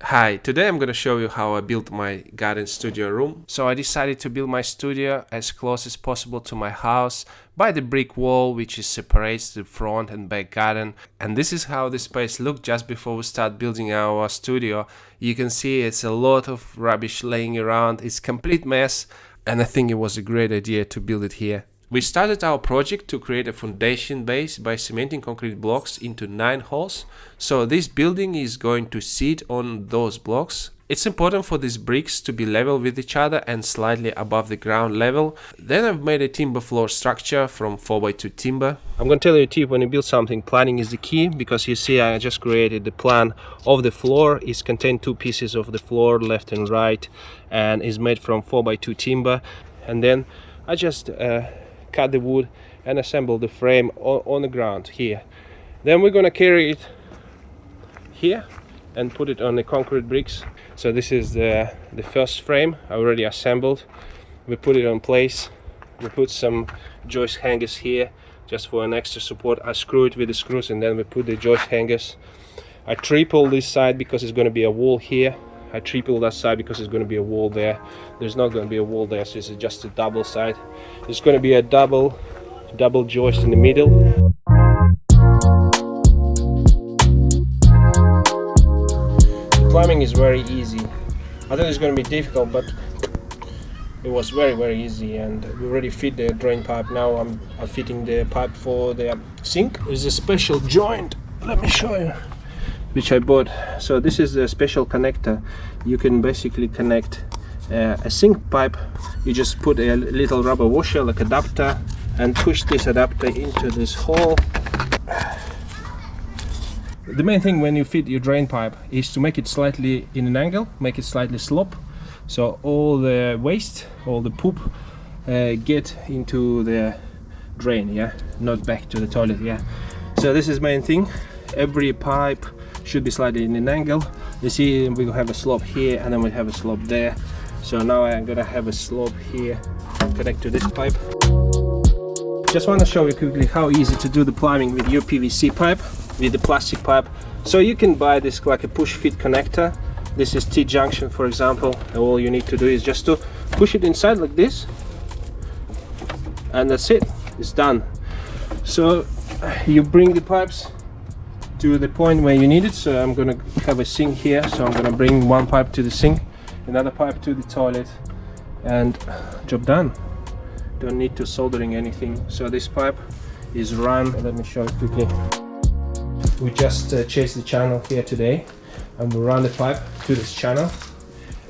Hi, today I'm gonna show you how I built my garden studio room. So I decided to build my studio as close as possible to my house by the brick wall which separates the front and back garden. And this is how the space looked just before we start building our studio. You can see it's a lot of rubbish laying around, it's a complete mess, and I think it was a great idea to build it here. We started our project to create a foundation base by cementing concrete blocks into 9 holes. So this building is going to sit on those blocks. It's important for these bricks to be level with each other and slightly above the ground level. Then I've made a timber floor structure from 4x2 timber. I'm going to tell you a tip: when you build something, planning is the key, because you see I just created the plan of the floor. It contains 2 pieces of the floor, left and right, and is made from 4x2 timber. And then I just cut the wood and assemble the frame on the ground here. Then we're gonna carry it here and put it on the concrete bricks. So this is the first frame I already assembled. We put it on place. We put some joist hangers here just for an extra support. I screw it with the screws and then we put the joist hangers. I triple this side because it's going to be a wall here. I triple that side because it's going to be a wall there. There's not going to be a wall there, so it's just a double side. There's going to be a double joist in the middle. The plumbing is very easy. I thought it was going to be difficult, but it was very easy, and we already fit the drain pipe. Now I'm fitting the pipe for the sink. There's a special joint, let me show you, which I bought. So this is a special connector. You can basically connect a sink pipe. You just put a little rubber washer like adapter and push this adapter into this hole. The main thing when you fit your drain pipe is to make it slightly in an angle, make it slightly slope, so all the waste, all the poop get into the drain, yeah, not back to the toilet, yeah. So this is main thing. Every pipe should be slightly in an angle. You see we have a slope here and then we have a slope there. So now I'm gonna have a slope here, connect to this pipe. Just want to show you quickly how easy to do the plumbing with your PVC pipe, with the plastic pipe. So you can buy this like a push fit connector. This is T-junction, for example. All you need to do is just to push it inside like this, and that's it, it's done. So you bring the pipes to the point where you need it. So I'm gonna have a sink here, so I'm gonna bring one pipe to the sink, another pipe to the toilet, and job done. Don't need to soldering anything. So this pipe is run. Let me show you quickly. We just chased the channel here today, and we run the pipe to this channel,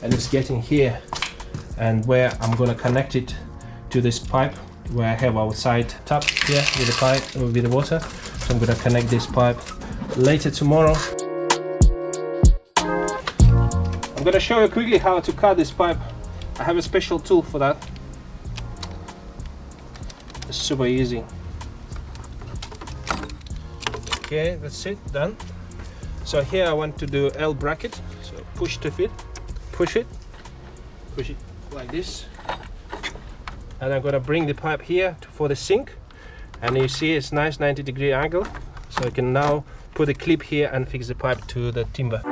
and it's getting here, and where I'm gonna connect it to this pipe where I have outside tap here with the pipe with the water. So I'm gonna connect this pipe later tomorrow. I'm gonna show you quickly how to cut this pipe. I have a special tool for that. It's super easy. Okay, that's it, done. So here I want to do L bracket. So push to fit, push it like this. And I'm gonna bring the pipe here for the sink. And you see it's nice 90-degree angle. So I can now put a clip here and fix the pipe to the timber.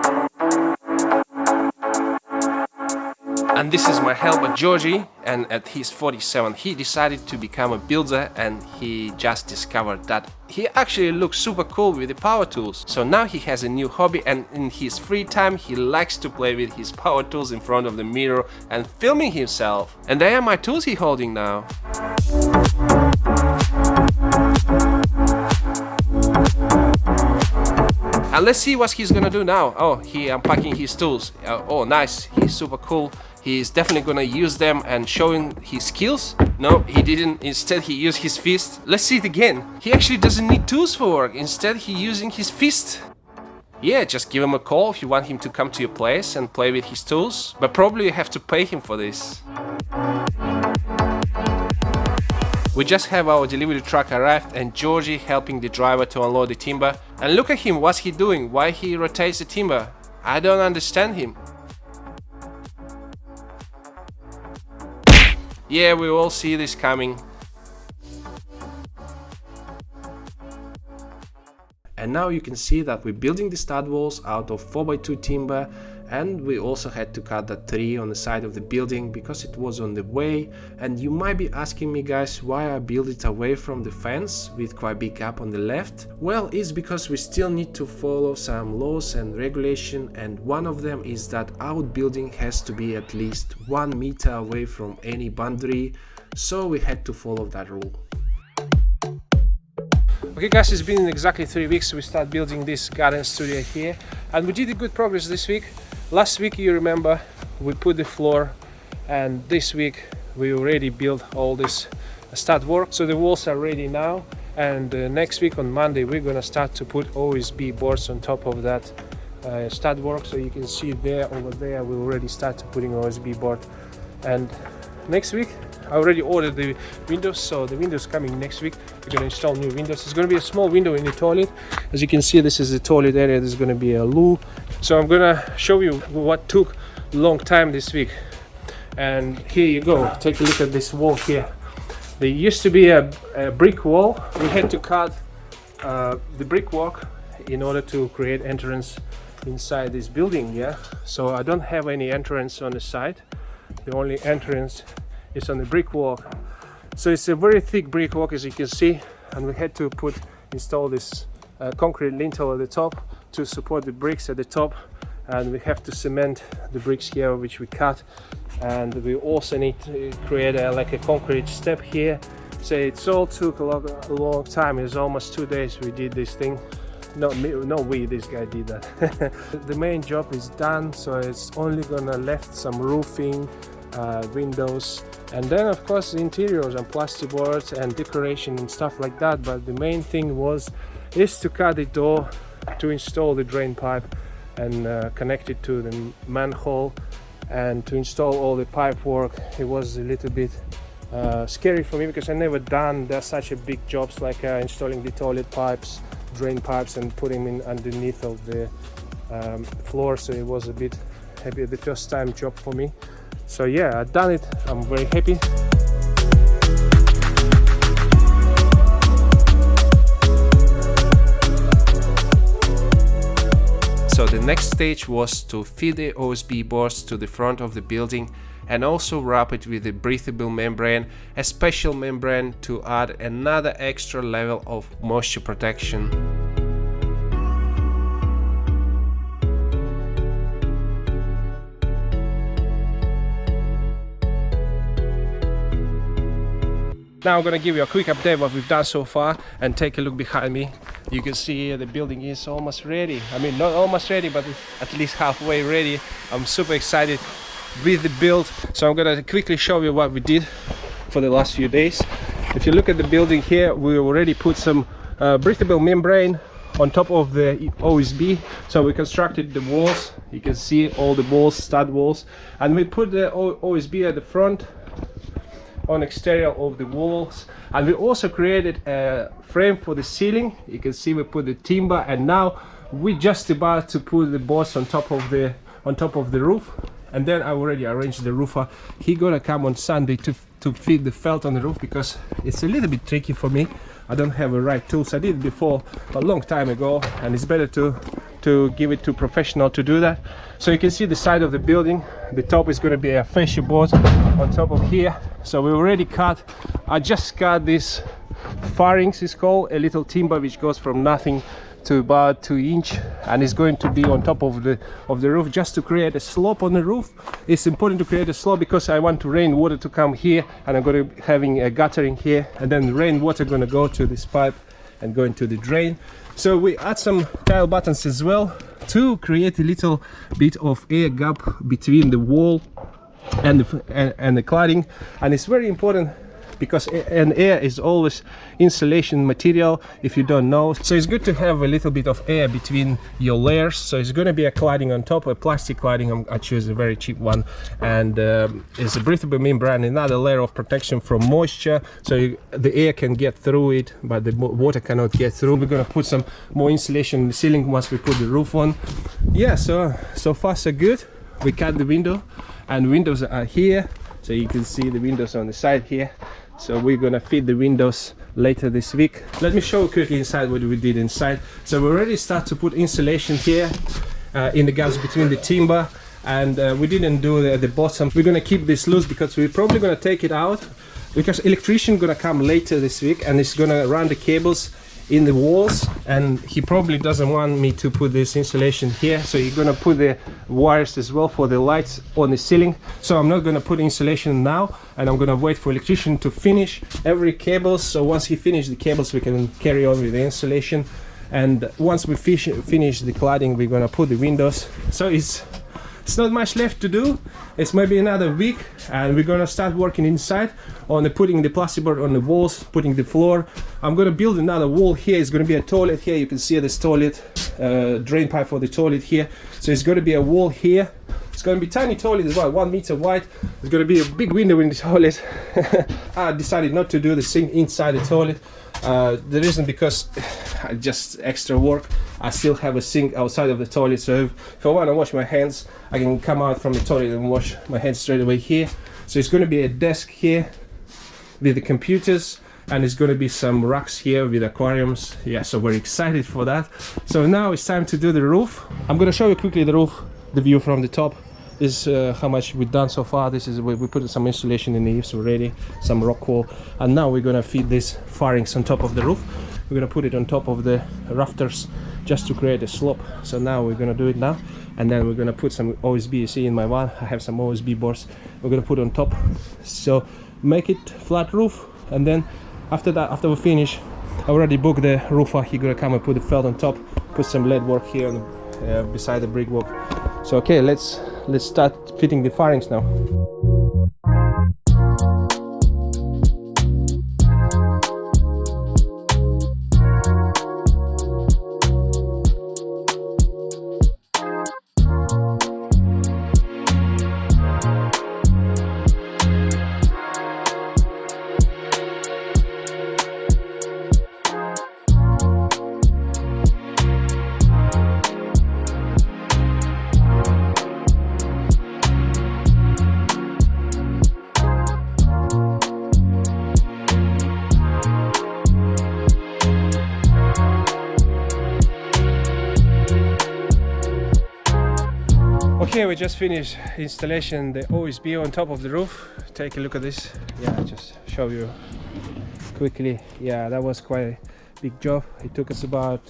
And this is my helper Georgie, and at his 47 he decided to become a builder, and he just discovered that he actually looks super cool with the power tools. So now he has a new hobby, and in his free time he likes to play with his power tools in front of the mirror and filming himself. And they are my tools he's holding now. And let's see what he's gonna do now. Oh, he unpacking his tools. Oh, nice, he's super cool. He's definitely gonna use them and showing his skills. No, he didn't. Instead, he used his fist. Let's see it again. He actually doesn't need tools for work. Instead, he using his fist. Yeah, just give him a call if you want him to come to your place and play with his tools. But probably you have to pay him for this. We just have our delivery truck arrived, and Georgie helping the driver to unload the timber. And look at him, what's he doing? Why he rotates the timber? I don't understand him. Yeah, we all see this coming. And now you can see that we're building the stud walls out of 4x2 timber, And we also had to cut that tree on the side of the building because it was on the way. And you might be asking me, guys, why I built it away from the fence with quite big gap on the left. Well, it's because we still need to follow some laws and regulation, and one of them is that outbuilding has to be at least 1 meter away from any boundary, so we had to follow that rule. Okay guys, it's been exactly 3 weeks we start building this garden studio here, and we did a good progress this week. Last week, you remember, we put the floor, and this week we already built all this stud work, so the walls are ready now. And next week on Monday we're gonna start to put OSB boards on top of that stud work. So you can see there, over there, we already started putting OSB board. And next week I already ordered the windows, so the windows coming next week. We're gonna install new windows. It's gonna be a small window in the toilet. As you can see, this is the toilet area. There's gonna be a loo. So I'm gonna show you what took a long time this week. And here you go, take a look at this wall here. There used to be a brick wall. We had to cut the brickwork in order to create entrance inside this building, yeah. So I don't have any entrance on the side. The only entrance is on the brickwork. So it's a very thick brickwork, as you can see, and we had to install this concrete lintel at the top to support the bricks at the top, and we have to cement the bricks here, which we cut, and we also need to create like a concrete step here. So it's all took a long time. It's almost 2 days we did this thing. This guy did that. The main job is done, so it's only gonna left some roofing, windows, and then of course the interiors and plasterboards and decoration and stuff like that. But the main thing is to cut the door, to install the drain pipe and connect it to the manhole, and to install all the pipe work. It was a little bit scary for me because I never done such a big jobs like installing the toilet pipes, drain pipes, and putting them in underneath of the floor. So it was a bit heavy, the first time job for me. So yeah, I've done it. I'm very happy. So the next stage was to feed the OSB boards to the front of the building and also wrap it with a breathable membrane, a special membrane to add another extra level of moisture protection. Now I'm gonna give you a quick update what we've done so far, and take a look behind me. You can see the building is almost ready. I mean, not almost ready, but at least halfway ready. I'm super excited with the build. So I'm gonna quickly show you what we did for the last few days. If you look at the building here, we already put some breathable membrane on top of the OSB. So we constructed the walls. You can see all the walls, stud walls, and we put the OSB at the front on exterior of the walls, and we also created a frame for the ceiling. You can see we put the timber, and now we're just about to put the boards on top of the roof. And then I already arranged the roofer. He gonna come on Sunday to fit the felt on the roof, because it's a little bit tricky for me. I don't have the right tools. I did it before a long time ago, and it's better to give it to professional to do that. So you can see the side of the building. The top is going to be a fascia board on top of here. So we already cut. I just cut this pharynx, is called a little timber which goes from nothing to about 2 inch, and it's going to be on top of the roof, just to create a slope on the roof. It's important to create a slope because I want rainwater to come here, and I'm going to having a guttering here, and then rainwater going to go to this pipe and go into the drain. So we add some tile buttons as well to create a little bit of air gap between the wall and the cladding. And it's very important because an air is always insulation material, if you don't know. So it's good to have a little bit of air between your layers. So it's going to be a cladding on top, a plastic cladding. I choose a very cheap one, and it's a breathable membrane, another layer of protection from moisture, so the air can get through it but the water cannot get through. We're going to put some more insulation in the ceiling once we put the roof on. Yeah, so far so good. We cut the window, and windows are here, so you can see the windows on the side here. So we're gonna fit the windows later this week. Let me show you quickly inside what we did inside. So we already start to put insulation here, in the gaps between the timber, and we didn't do the bottom. We're gonna keep this loose because we're probably gonna take it out, because electrician gonna come later this week and he's gonna run the cables in the walls, and he probably doesn't want me to put this insulation here, so he's gonna put the wires as well for the lights on the ceiling. So I'm not gonna put insulation now, and I'm gonna wait for electrician to finish every cable. So once he finishes the cables, we can carry on with the insulation, and once we finish the cladding, we're gonna put the windows. So it's not much left to do. It's maybe another week, and we're gonna start working inside on putting the plasterboard on the walls, putting the floor. I'm gonna build another wall here. It's gonna be a toilet here. You can see this toilet, drain pipe for the toilet here. So it's gonna be a wall here. It's gonna be tiny toilet as well, 1 meter wide. There's gonna be a big window in the toilet. I decided not to do the sink inside the toilet. The reason, because just extra work. I still have a sink outside of the toilet, so if I want to wash my hands, I can come out from the toilet and wash my hands straight away here. So it's going to be a desk here with the computers, and it's going to be some racks here with aquariums. Yeah, so we're excited for that. So now it's time to do the roof. I'm going to show you quickly the roof, the view from the top. This is how much we've done so far. This is we put some insulation in the eaves already, some rock wool, and now we're going to feed these fairings on top of the roof. We're going to put it on top of the rafters just to create a slope. So now we're going to do it now, and then we're going to put some OSB. You see in my van I have some OSB boards we're going to put on top, so make it flat roof. And then after that, after we finish, I already booked the roofer. He's going to come and put the felt on top, put some lead work here on the, beside the brickwork. So okay, let's start fitting the fairings now. Okay, we just finished installation the OSB on top of the roof. Take a look at this. Yeah, just show you quickly. Yeah, that was quite a big job. It took us about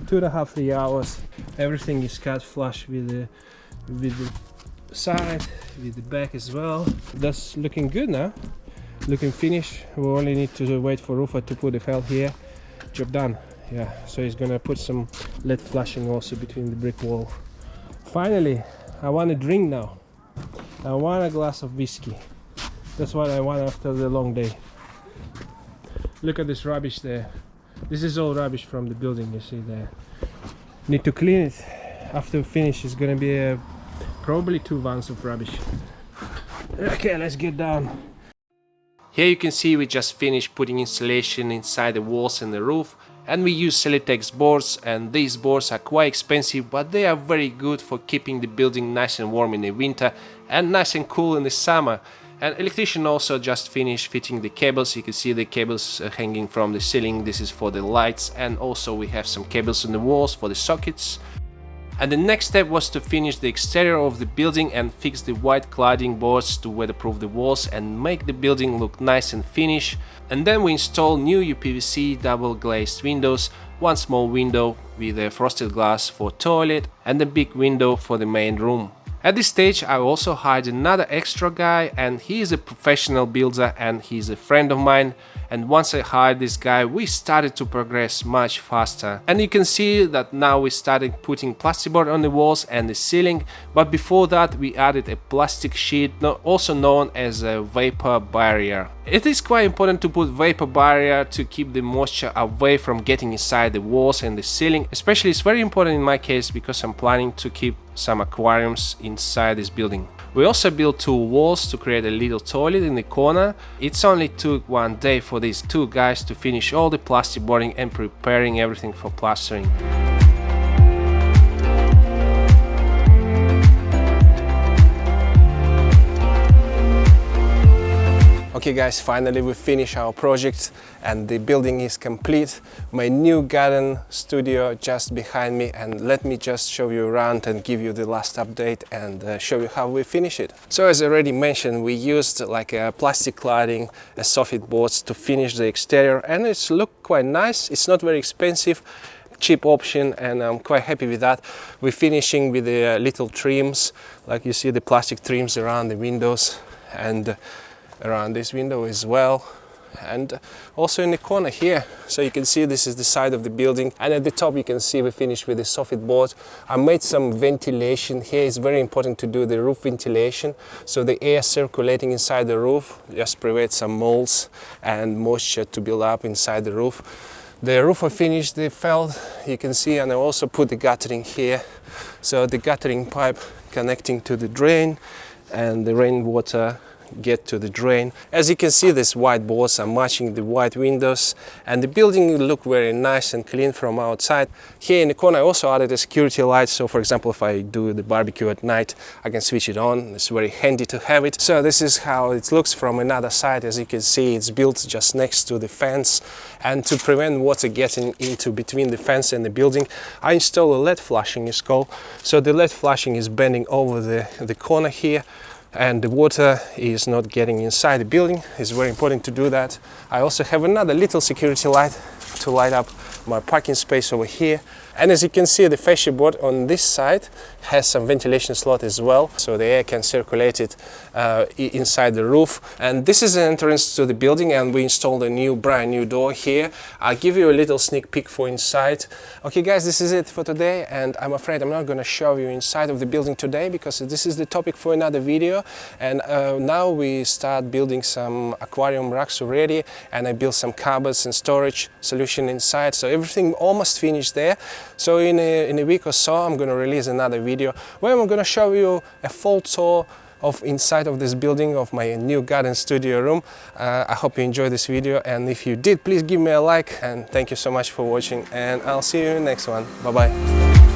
2.5–3 hours. Everything is cut flush with the side, with the back as well. That's looking good now. Looking finished. We only need to wait for roofer to put the felt here. Job done. Yeah, so he's gonna put some LED flashing also between the brick wall. Finally, I want a drink now. I want a glass of whiskey. That's what I want after the long day. Look at this rubbish there. This is all rubbish from the building, you see there. Need to clean it. After we finish, it's gonna be probably 2 vans of rubbish. Okay, let's get down. Here you can see we just finished putting insulation inside the walls and the roof, and we use Celitex boards, and these boards are quite expensive, but they are very good for keeping the building nice and warm in the winter and nice and cool in the summer. And electrician also just finished fitting the cables. You can see the cables hanging from the ceiling. This is for the lights, and also we have some cables on the walls for the sockets. And the next step was to finish the exterior of the building and fix the white cladding boards to weatherproof the walls and make the building look nice and finished. And then we installed new UPVC double glazed windows, one small window with a frosted glass for toilet and a big window for the main room. At this stage I also hired another extra guy, and he is a professional builder and he's a friend of mine. And once I hired this guy, we started to progress much faster. And you can see that now we started putting plasterboard on the walls and the ceiling, but before that we added a plastic sheet, also known as a vapor barrier. It is quite important to put vapor barrier to keep the moisture away from getting inside the walls and the ceiling. Especially it's very important in my case because I'm planning to keep some aquariums inside this building. We also built 2 walls to create a little toilet in the corner. It's only took 1 day for these 2 guys to finish all the plasterboarding and preparing everything for plastering. Okay guys, finally we finished our project and the building is complete. My new garden studio just behind me, and let me just show you around and give you the last update and show you how we finish it. So as I already mentioned, we used like a plastic cladding, a soffit boards to finish the exterior, and it's looked quite nice. It's not very expensive, cheap option, and I'm quite happy with that. We're finishing with the little trims, like you see the plastic trims around the windows and around this window as well, and also in the corner here. So you can see this is the side of the building, and at the top you can see we finished with the soffit board. I made some ventilation here. It's very important to do the roof ventilation, so the air circulating inside the roof just prevents some molds and moisture to build up inside the roof. The roof I finished the felt, you can see, and I also put the guttering here, so the guttering pipe connecting to the drain and the rainwater get to the drain. As you can see, these white boards are matching the white windows, and the building look very nice and clean from outside. Here in the corner I also added a security light, so for example if I do the barbecue at night I can switch it on. It's very handy to have it. So this is how it looks from another side. As you can see, it's built just next to the fence, and to prevent water getting into between the fence and the building, I installed a LED flashing, it's called. So the LED flashing is bending over the corner here, and the water is not getting inside the building. It's very important to do that. I also have another little security light to light up my parking space over here. And as you can see, the fascia board on this side has some ventilation slot as well, so the air can circulate it inside the roof. And this is the entrance to the building, and we installed a brand new door here. I'll give you a little sneak peek for inside. Okay guys, this is it for today, and I'm afraid I'm not going to show you inside of the building today because this is the topic for another video. And now we start building some aquarium racks already, and I built some cupboards and storage solution inside, so everything almost finished there. So in a week or so I'm going to release another video where I'm going to show you a full tour of inside of this building of my new garden studio room. I hope you enjoyed this video, and if you did, please give me a like, and thank you so much for watching, and I'll see you in the next one. Bye bye.